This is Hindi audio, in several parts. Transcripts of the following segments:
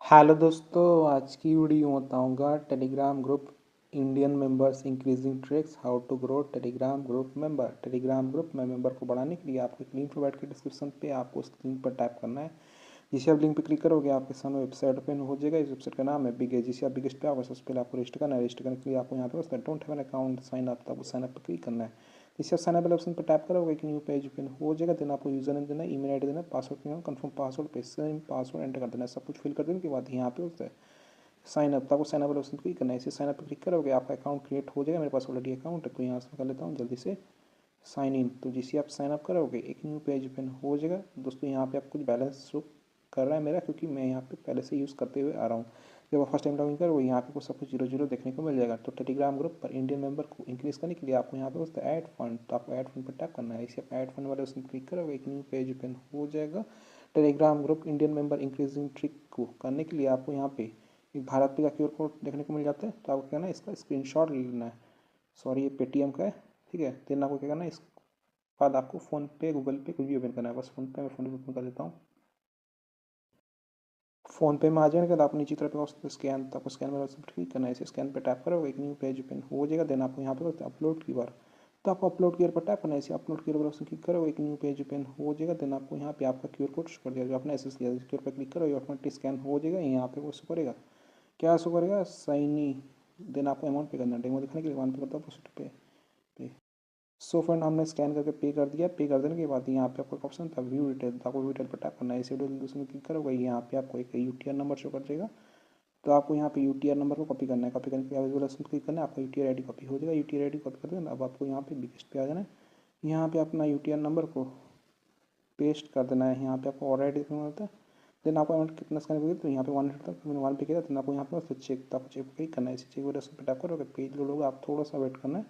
हेलो दोस्तों, आज की वीडियो बताऊंगा Telegram group Indian members increasing tricks how to grow Telegram group member. Telegram group में मेंबर को बढ़ाने के लिए आपको एक लिंक प्रोवाइड कर डिस्क्रिप्शन पे आपको उस लिंक पर टाइप करना है। जिसे आप लिंक पे क्लिक करोगे आपके सामने वेबसाइट ओपन हो जाएगा। इस वेबसाइट का नाम है बिगेस्ट। जिसे आप बिगेस्ट पे आओगे सबसे पहले आपको रजिस्टर करना है। रजिस्टर करने के लिए आपको यहाँ पे उसका don't have an account sign up, तो आपको साइन अप पर क्लिक करना है। इसे आप साइन अप वाले ऑप्शन पर टाइप करोगे कि न्यू पेज ओपन हो जाएगा। देन आपको यूजर नेम देना है, ईमेल आईडी देना है, पासवर्ड देना, कंफर्म पासवर्ड पे सेम पासवर्ड एंटर कर देना है। सब कुछ फिल कर देने के बाद यहाँ पे होता है साइन अप, तो आपको साइन अप वाले ऑप्शन क्लिक करना है। इसे साइन अप पर क्लिक करोगे आपका अकाउंट क्रिएट हो जाएगा। मेरे पास ऑलरेडी अकाउंट है तो यहाँ से कर लेता हूँ जल्दी से साइन इन। तो जिसे आप साइन अप करोगे एक न्यू पेज ओपन हो जाएगा। दोस्तों यहाँ पे आप कुछ बैलेंस शो कर रहा है मेरा, क्योंकि मैं यहाँ पे पहले से यूज़ करते हुए आ रहा हूँ। जब आप फर्स्ट टाइम लॉगिन करोगे यहाँ पे सब कुछ जीरो जीरो देखने को मिल जाएगा। तो टेलीग्राम ग्रुप पर इंडियन मेंबर को इंक्रीज करने के लिए आपको यहाँ पे उसका ऐड फंड, तो आपको ऐड फंड पर टैप करना है। इसे आप ऐड फंड वाले उसमें क्लिक करोगे एक न्यू पेज ओपन हो जाएगा। Telegram group Indian member increasing trick को करने के लिए आपको यहाँ पे एक भारत पे का क्यूआर कोड देखने को मिल जाता है। तो आपको क्या करना है, इसका स्क्रीनशॉट ले लेना है। सॉरी, ये पेटीएम का है, ठीक है। देन आपको क्या करना है, इस बाद आपको फ़ोनपे गूगल पे कुछ भी ओपन करना है। बस फ़ोनपे मैं फ़ोनपे ओपन कर देता हूँ। फ़ोनपे में आ जाने के बाद आप नीचे तरफ स्कैन, तो आपको स्कैन में क्लिक करना है। इसे स्कैन पे टैप करोगे एक न्यू पेज ओपन हो जाएगा। देन आपको यहाँ पे अपलोड की बार, तो आपको अपलोड की पर टैप करना है। इसे अपलोड की ऑप्शन क्लिक करोगे एक न्यू पेज ओपन हो जाएगा। देन आपको यहाँ पे आपका क्यूआर कोड शो कर दिया जो आपने एसेस लिया, क्यूआर पर क्लिक करोगे ऑटोमेटिक स्कैन हो जाएगा। यहाँ पे वो शो करेगा, क्या शो करेगा, साइनी। देन आपको अमाउंट पे करना है। डेमो दिखाने के लिए वन पे करता हूँ, प्रोसीड पे। सो फ्रेंड, हमने स्कैन करके पे कर दिया। पे कर देने के बाद यहाँ पे आपको एक ऑप्शन था व्यू डिटेल, तो आपको व्यू डिटेल पर टैप करना है। इसे दूसरे में क्लिक करोगे यहाँ पे आपको एक यूटीआर नंबर शो कर देगा। तो आपको यहाँ पे यूटीआर नंबर को कॉपी करना है। कॉपी करने के बाद विजुअल ऑप्शन क्लिक करना है, आपका यूटीआर आईडी कॉपी हो जाएगा। यूटीआर आईडी कॉपी कर देना। अब आपको यहाँ पे बिगेस्ट पे आ जाना है। यहाँ पे अपना यूटीआर नंबर को पेस्ट कर देना है। यहाँ पे आपको और आईडी देखना होता है। देन आपको अमाउंट कितना स्कैन करेगी, तो यहाँ पे 100 तक मैंने 1 पे किया। तो आपको यहाँ पे उससे चेक, तो आपको चेक पे क्लिक करना है। इसे चेक वाले ऑप्शन पे टैप करोगे पेज लोड होगा, आप थोड़ा सा वेट करना है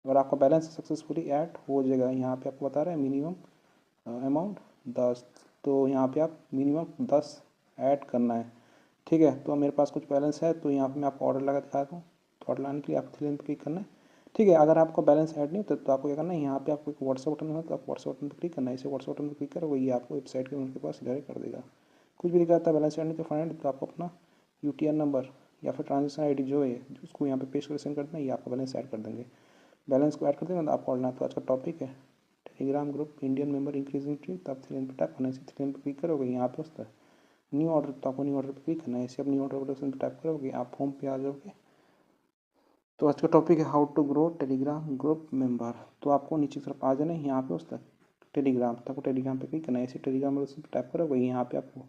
और आपका बैलेंस सक्सेसफुली ऐड हो जाएगा। यहाँ पे आपको बता रहा है मिनिमम अमाउंट 10, तो यहाँ पे आप मिनिमम 10 ऐड करना है, ठीक है। तो मेरे पास कुछ बैलेंस है तो यहाँ पे मैं आपको ऑर्डर लगा दिखाता हूँ। तो ऑर्डर लाने के लिए आपको 3 पे क्लिक करना है, ठीक है। अगर आपको बैलेंस ऐड नहीं होता तो आपको क्या करना है, यहाँ पे आपको एक व्हाट्सअप बटन है तो आप व्हाट्सअप बटन पर क्लिक करना है। इसे व्हाट्सअप बटन पर क्लिक करोगे ये आपको वेबसाइट के उनके पास डायरेक्ट कर देगा। कुछ भी लिखा रहता है बैलेंस ऐड नहीं तो फाइनल, तो आपको अपना यूटीआर नंबर या फिर ट्रांजेक्शन आईडी जो है उसको यहाँ पे पेस्ट कर सेंड कर देना, ये आपका बैलेंस ऐड कर देंगे। बैलेंस को ऐड कर देंगे तो आपको ऑर्डर। तो आज का टॉपिक है Telegram group Indian member increasing tree. तो आप 3 पे टैप करना है। इसे 3 पे क्लिक करोगे यहाँ पे उसका न्यू ऑर्डर, तो आपको न्यू ऑर्डर पे क्लिक करना है। इसे आप न्यू ऑर्डर ऑप्शन पे टाइप करोगे आप होम पे आ जाओगे। तो आज का टॉपिक है how to grow Telegram group member. तो आपको नीचे की तरफ आ जाना है, यहाँ पे उसका टेलीग्राम, तो आपको टेलीग्राम पे क्लिक करना है। इसे टेलीग्राम ऑप्शन पे टाइप करोगे यहाँ पे आपको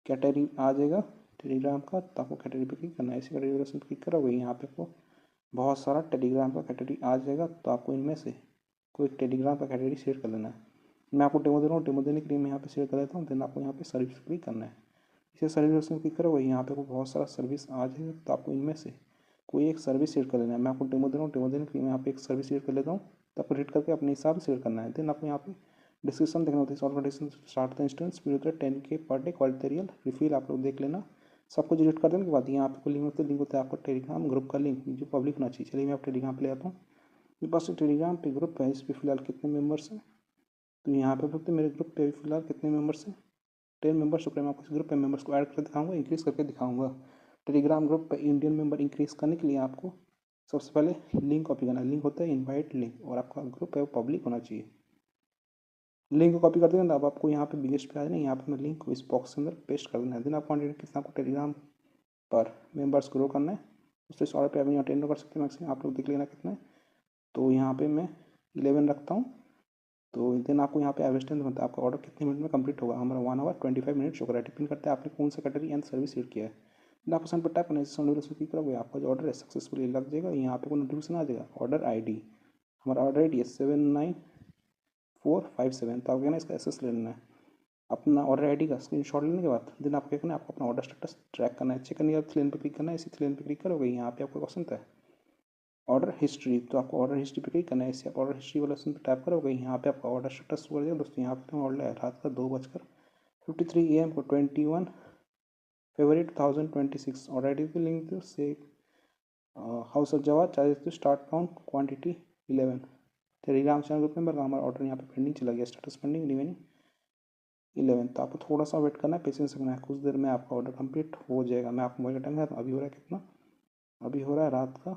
कैटेगरी आ जाएगा टेलीग्राम का, तो आपको कैटेगरी पे क्लिक करना है। इसे कैटेगरी ऑप्शन पे क्लिक करोगे यहाँ पे आपको बहुत सारा टेलीग्राम का कैटेगरी आ जाएगा। तो आपको इनमें से कोई टेलीग्राम का कैटेगरी शेयर कर लेना है। मैं आपको डेमो दे रहा हूँ, डेमो देने के लिए मैं यहाँ पे शेयर कर देता हूँ। देन आपको यहाँ पे सर्विस क्लिक करना है। इसे सर्विस ऑप्शन क्लिक करोगे यहाँ पे आपको बहुत सारा सर्विस आ जाएगा। तो आपको इनमें से कोई एक सर्विस शेयर कर लेना है। मैं आपको डेमो दे रहा हूँ, डेमो देने के लिए मैं यहाँ पे एक सर्विस शेयर कर लेता हूँ। तो आपको रेट करके अपने हिसाब से शेयर करना है। देन आपको यहाँ पे डिस्क्रिप्शन देखना होता है। Organisation start the instance speed होता है 10K पर डे क्वालिटेरियल रिफिल, आप लोग देख लेना। सब कुछ डिलीट कर देने के बाद यहाँ पे लिंक होता है, लिंक होता है आपका टेलीग्राम ग्रुप का लिंक जो पब्लिक होना चाहिए। चलिए मैं आप टेलीग्राम पे ले आता हूँ। मेरे पास टेलीग्राम पे ग्रुप है, इस पर फिलहाल कितने मेंबर्स हैं, तो यहाँ पे देखते मेरे ग्रुप पे फिलहाल कितने मेंबर्स हैं, 10 मेंबर्स। तो मैं आपको इस ग्रुप पे मेंबर्स को ऐड करके दिखाऊंगा, इंक्रीज़ करके दिखाऊंगा। टेलीग्राम ग्रुप पे इंडियन मेंबर इंक्रीज़ करने के लिए आपको सबसे पहले लिंक कॉपी करना है। लिंक होता है इनवाइट लिंक, और आपका ग्रुप है वो पब्लिक होना चाहिए। लिंक को कॉपी कर देना। अब आपको यहाँ पे बिगेस्ट पे आ जाना, यहाँ पे मैं लिंक को इस बॉक्स के अंदर पेस्ट कर देना है। देन आपको कितना आपको टेलीग्राम पर मेंबर्स ग्रो करना है उससे 100 रुपये अभी अटेंड कर सकते हैं मैक्सिमम, आप लोग देख लेना कितना है। तो यहाँ पे मैं 11 रखता हूँ। तो देन आपको यहाँ पे एवरेज टाइम होता है आपका ऑर्डर कितने मिनट में कंप्लीट होगा। हमारा 1 आवर 25 मिनट शो कर रहा है। डिपेंड करता है आपने कौन सा कैटेगरी एंड सर्विस यूज किया है। देन आप ऑप्शन पर टैप करना है, नोटिफिकेशन क्लिक करोगे आपका जो ऑर्डर है सक्सेसफुली लग जाएगा। यहाँ पे कोई नोटिफिकेशन आ जाएगा ऑर्डर ID, हमारा ऑर्डर ID है 79457। तो आपको ना इसका एक्सेस ले लेना है। अपना ऑर्डर ID का स्क्रीनशॉट लेने के बाद देन आपको क्या करना है, आपको अपना ऑर्डर स्टेटस ट्रैक करना है। चेक करने के बाद थ्री लाइन पर क्लिक करना है। इसी थ्री लाइन पर क्लिक करोगे यहाँ पे आपको ऑप्शन है ऑर्डर हिस्ट्री, तो आपको ऑर्डर हिस्ट्री पे क्लिक करना है। इससे आप ऑर्डर हिस्ट्री वाला ऑप्शन पे टैप करोगे यहाँ पे आपका ऑर्डर स्टेटस हो जाएगा। दोस्तों यहाँ पे ऑर्डर है रात का 2:53 AM को 21 फरवरी 2026। ऑर्डर ID पे लिंक दो से हाउस ऑफ जवा charges to start count quantity 11। Telegram channel group member का हमारा ऑर्डर यहाँ पे पेंडिंग चला गया, स्टेटस पेंडिंग रिमेनिंग 11। तो आपको थोड़ा सा वेट करना है, पेशेंस रखना है, कुछ देर में आपका ऑर्डर कंप्लीट हो जाएगा। मैं आपको मोबाइल का टाइम बताता हूँ। अभी हो रहा है कितना, अभी हो रहा है रात का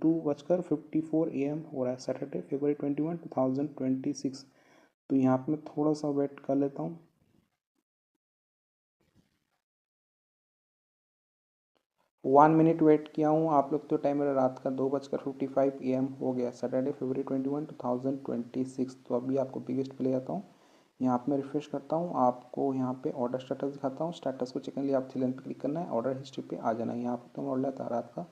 2:54 AM हो रहा है, सैटरडे February 21, 2026। तो यहाँ पे मैं थोड़ा सा वेट कर लेता हूँ। 1 मिनट वेट किया हूँ आप लोग। तो टाइम मेरा रात का 2:55 AM हो गया, सैटरडे February 21, 2026। तो अभी आपको बिगेस्ट पे ले जाता हूँ। यहाँ पे मैं रिफ्रेश करता हूँ, आपको यहाँ पे ऑर्डर स्टेटस दिखाता हूँ। स्टेटस को चेक करने के लिए आप 3 लाइन पे क्लिक करना है, ऑर्डर हिस्ट्री पे आ जाना है। यहाँ पे तो ऑर्डर था रात का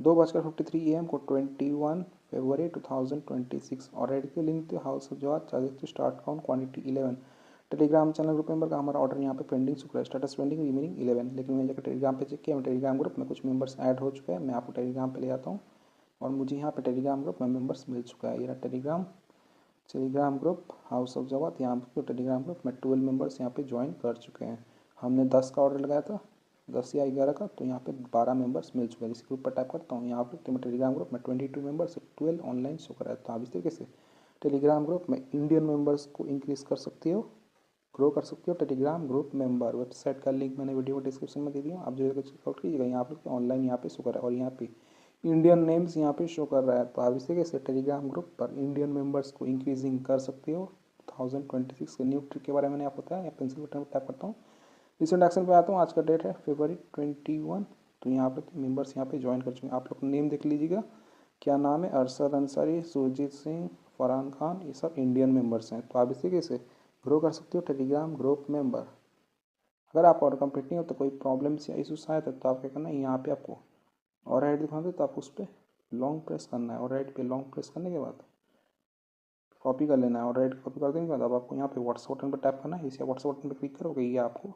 2:53 AM को 21 February 2026। और रेडी के लिंक तो हाउस ऑफ जवाब charges to start count quantity 11। Telegram channel group member का हमारा ऑर्डर यहाँ पे पेंडिंग चुका है, स्टेटस पेंडिंग रिमेनिंग 11। लेकिन मैं जाकर टेलीग्राम पे चेक किया, मैं टेलीग्राम ग्रुप में कुछ मेंबर्स ऐड हो चुका है। मैं आपको टेलीग्राम पे ले आता हूँ और मुझे यहाँ पे टेलीग्राम ग्रुप में मेंबर्स मिल चुका है। ये रहा टेलीग्राम ग्रुप हाउस ऑफ जवाब। यहाँ पे टेलीग्राम ग्रुप में 12 मेंबर्स यहाँ पे ज्वाइन कर चुके हैं। हमने 10 का ऑर्डर लगाया था, 10 या 11 का, तो यहाँ पे 12 मेंबर्स मिल चुके हैं। जिस ग्रुप पर टाइप करता हूँ यहाँ पे, तो मैं टेलीग्राम ग्रुप में 22 मेंबर्स 12 ऑनलाइन शो कर रहा है। तो आप इस तरीके से टेलीग्राम ग्रुप में इंडियन मेंबर्स को इंक्रीज कर सकते हो, ग्रो कर सकते हो। टेलीग्राम ग्रुप मेंबर वेबसाइट का लिंक मैंने वीडियो डिस्क्रिप्शन में दे दिया, आप जो चेकआउट कीजिएगा। यहाँ पर ऑनलाइन यहाँ पे शो कर रहा है और यहाँ पे इंडियन नेम्स यहाँ पे शो कर रहा है। तो आप इस तरीके से टेलीग्राम ग्रुप पर इंडियन मेंबर्स को इंक्रीजिंग कर सकते हो। 2026 के न्यू ट्रिक के बारे में मैंने आपको बताया। पेंसिल बटन पर टैप करता हूँ, रिसेंट एक्शन पे आता हूँ। आज का डेट है February 21। तो यहाँ पे मेंबर्स यहाँ पे ज्वाइन कर चुके हैं। आप लोग नेम देख लीजिएगा, क्या नाम है, अरशद अंसारी, सुरजीत सिंह, फरहान खान, ये सब इंडियन मेंबर्स हैं। तो आप इस तरीके से ग्रो कर सकते हो टेलीग्राम ग्रुप मेंबर। अगर आप ऑर्डर कंप्लीट नहीं हो तो कोई प्रॉब्लम्स या इशूज आए तो आप क्या करना है, यहाँ पे आपको और राइट दिखाना है तो आप उस पर लॉन्ग प्रेस करना है और राइट पे लॉन्ग प्रेस करने के बाद कॉपी कर लेना है और राइट कॉपी कर देने के बाद अब आपको यहाँ पे व्हाट्सएप बटन पर टैप करना है। इसे व्हाट्सएप बटन पर क्लिक करोगे, ये आपको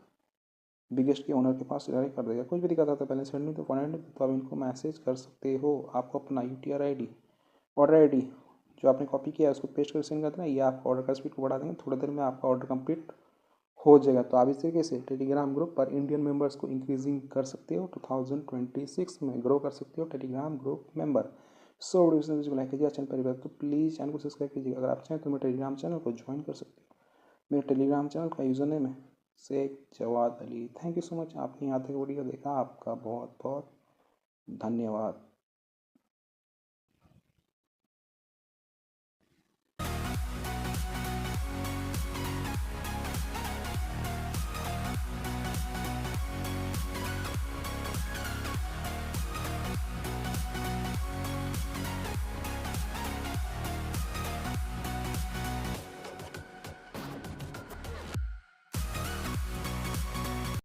बिगेस्ट के ओनर के पास डायरेक्ट कर देगा। कुछ भी दिक्कत आता है पहले सेंड नहीं तो फॉरवर्ड नहीं तो आप इनको मैसेज कर सकते हो। आपको अपना UTR ID ऑर्डर ID जो आपने कॉपी किया है उसको पेस्ट कर सेंड कर देना, ये आपका ऑर्डर का स्पीड को बढ़ा देंगे। थोड़ी देर में आपका ऑर्डर कंप्लीट हो जाएगा। तो आप इस तरीके से टेलीग्राम ग्रुप पर इंडियन मेंबर्स को इंक्रीजिंग कर सकते हो। 2026 में ग्रो कर सकते हो Telegram group member. So video को लाइक कीजिए, चैनल पर तो प्लीज़ चैनल को सब्सक्राइब कीजिए। अगर आप चाहें तो मेरे टेलीग्राम चैनल को ज्वाइन कर सकते हो। मेरे टेलीग्राम चैनल का यूज़र नेम है Sheikh Jawad Ali. Thank you so much, आपने यहाँ तक वीडियो देखा, आपका बहुत बहुत धन्यवाद।